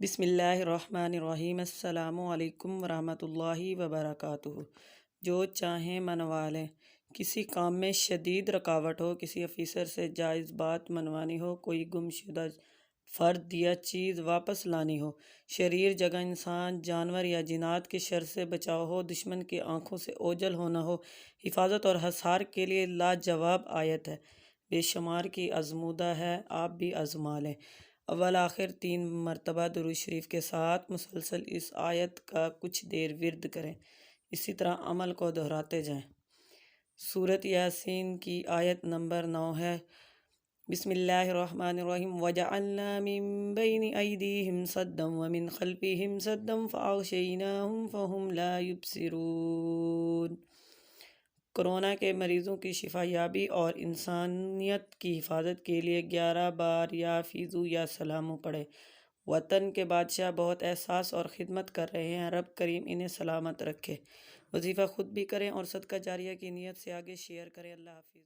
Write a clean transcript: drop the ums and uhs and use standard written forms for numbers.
بسم اللہ الرحمن الرحیم۔ السلام علیکم ورحمۃ اللہ وبرکاتہ۔ جو چاہیں منوا لیں۔ کسی کام میں شدید رکاوٹ ہو، کسی آفیسر سے جائز بات منوانی ہو، کوئی گم شدہ فرد یا چیز واپس لانی ہو، شریر جگہ انسان، جانور یا جنات کے شر سے بچاؤ ہو، دشمن کی آنکھوں سے اوجھل ہونا ہو، حفاظت اور حصار کے لیے لاجواب آیت ہے، بے شمار کی آزمودہ ہے، آپ بھی آزما لیں۔ اول آخر 3 مرتبہ درود شریف کے ساتھ مسلسل اس آیت کا کچھ دیر ورد کریں، اسی طرح عمل کو دہراتے جائیں۔ سورۃ یاسین کی آیت نمبر 9 ہے۔ بسم اللہ الرحمن الرحیم۔ وَجَعَلْنَا مِن بَيْنِ أَيْدِيهِمْ سَدًّا وَمِنْ خَلْفِهِمْ سَدًّا فَأَغْشَيْنَاهُمْ فَهُمْ لَا يُبْصِرُونَ۔ کورونا کے مریضوں کی شفا یابی اور انسانیت کی حفاظت کے لیے 11 بار یا فیضو یا سلامو پڑھیں۔ وطن کے بادشاہ بہت احساس اور خدمت کر رہے ہیں، رب کریم انہیں سلامت رکھے۔ وظیفہ خود بھی کریں اور صدقہ جاریہ کی نیت سے آگے شیئر کریں۔ اللہ حافظ۔